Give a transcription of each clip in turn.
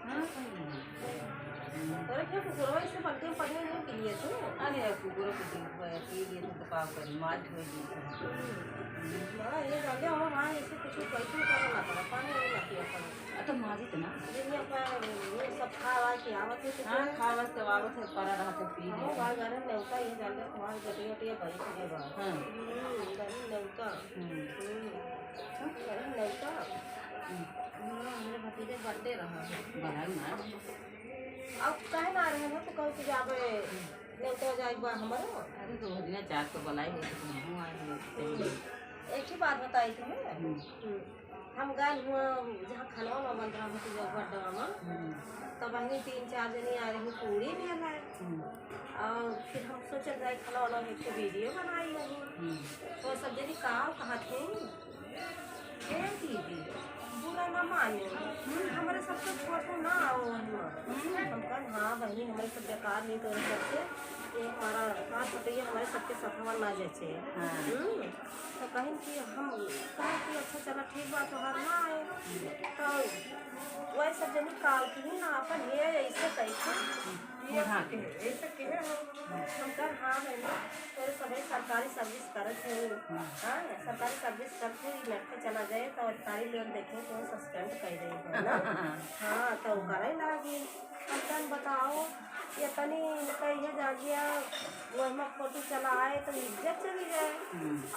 हाँ अरे क्या कुकुरवा इससे पलटे पड़ने नहीं पी लिए थे। अरे कुकुर को पी लिए तो पाप करी मार धो दी हाँ ये जाके हम वहाँ ऐसे कुछ कैसे करना पड़ा पानी नहीं लगती है तो मारी तो ना दुनिया पर ये सब खावा की आवत है तो हाँ खावत तो आवत है परा रहा तो पी हम बाहर घर में नेवता ये जान ले हमारे गटिया टिया भाई के बाहर हाँ घर नेवता घर नेवता मेरे भतीजे बर्थडे रहा बनाई ना अब काहे ना रहे ना तो कहू कि जाबे नेवता जाई बा हमारा अरे तो दिन चार तो बनाई है तो हम आए एक ही बात बताई थी मैं हम गए हुआ जहाँ खाना में बन रहा था जो बर्थडे में तब वहीं 3-4 जनी आ रही पूरी भी है और फिर हम सोचे रहे खाना वाला एक वीडियो बनाई वहीं तो सब जनी कहा थे दीदी बुरा ना मानियो हमारे सबसे फोटो ना आओ हम कहा हाँ बहनी हमारे सब बेकार नहीं तो सबसे ये हमारा हाथ बताइए हमारे सबके सफवा ना जैसे तो कहीं कि हम कहा कि अच्छा चला ठीक बात तो हर ना आए तो वही सब जनी काल की ना अपन ये ऐसे कैसे ऐसे कहे हम कहा हाँ बहनी तो सभी सरकारी सर्विस करते हैं हाँ सरकारी सर्विस करते ही लड़के चला जाए तो अधिकारी लोग देखें तो सस्पेंड कर देंगे ना हाँ तो करे लागी हम बताओ ये तनी कहीं जागिया वही में फोटो चला आए तो इज्जत चली जाए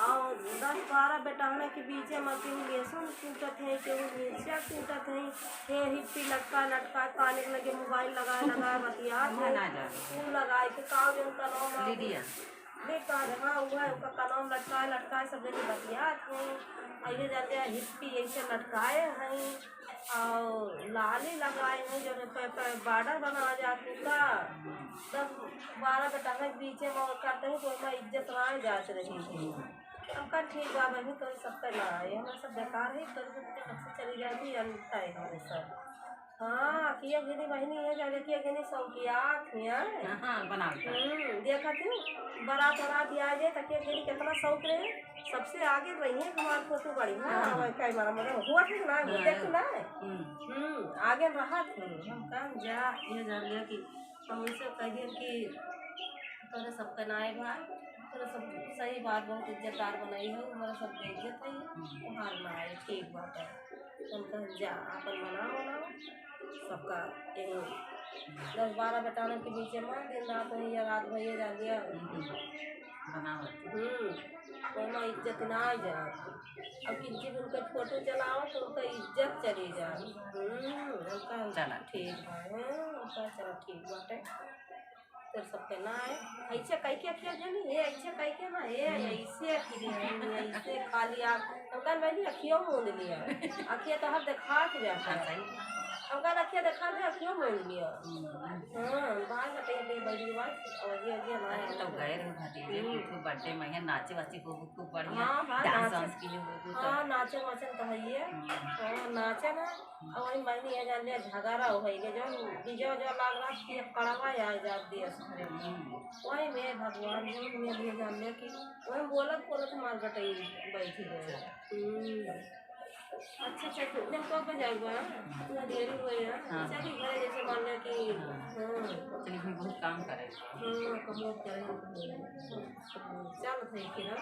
और 10-12 बेटाना के बीच में केहू लेसन टूटत है केहू मिर्चा टूटत है हे हिप्पी लटका काने के लगे मोबाइल लगा बतिया फूल लगाए के का जो उनका नाम बेकार हाँ हुआ है उसका कलम लटकाए सब जगह बतिया थे आइए जाते हैं हिप्पी ऐसे लटकाए हैं और लाली लगाए हैं जो बॉर्डर बना जाती का 10-12 बेटाना के बीच में करते हैं तो मैं इज्जत ना जात रही थी हम कहा ठीक बा बहनी तो सबका ना आए हमारे सब बेकार है तो सबसे चली जाती जनता है हमारे सब हाँ किया गिरी बहनी है जाने किया गिरी शौकियात बना देखा क्यों बारात आ जाए तकिया गिरी कितना शौक रहे सबसे आगे रही है हमारे फोटो बड़ी हाँ कई बार मतलब हुआ था ना देख ना आगे रहा थे हम कहा जा ये जान लिया कि हम उनसे कहिए कि तोरे सबका नाए भाई तोरे सब सही बात बहुत इज्जतदार बनाई है हमारा सब इज्जत है तुम्हार ना आए ठीक बात है हम कह जा अपन बनाओ सबका यही 10-12 बेटाना के बीच में दिन रात वही या रात भैया जा दिया कोई इज्जत ना आ जा अब किसी भी उनका फोटो चलाओ तो उनका इज्जत चली जा उनका चला ठीक है उनका चलो ठीक बात है फिर सबके ना है ऐसे कई के अखिया जानी ये ऐसे कई के ना ये ऐसे ऐसे खाली आप उनका मैंने अखियों मूंद लिया अखिया तो हर देखा के जाता है उनका अखिया देखा के अखियों मूंद लिया हाँ बाहर बताइए ले बड़ी बात और ये ना तो गए रहे भतीजे की बर्थडे में है नाचे वाचे खूब बढ़िया हाँ डांस की हो हाँ नाचे वाचन तो है ये हाँ नाचे ना और वही मैंने ये जान लिया झगड़ा हो गई जो डीजे जो लाग रहा कि कड़वा आ जाती है वही में भगवान जो में लिए जान लिया कि वही बोलत मार बटाई बैठी गए अच्छा जब कब जाऊँगा पूरा देरी हुई है चलिए घर जैसे मान लिया कि हाँ चलिए हम बहुत काम करें हाँ कम करें चल सही कि ना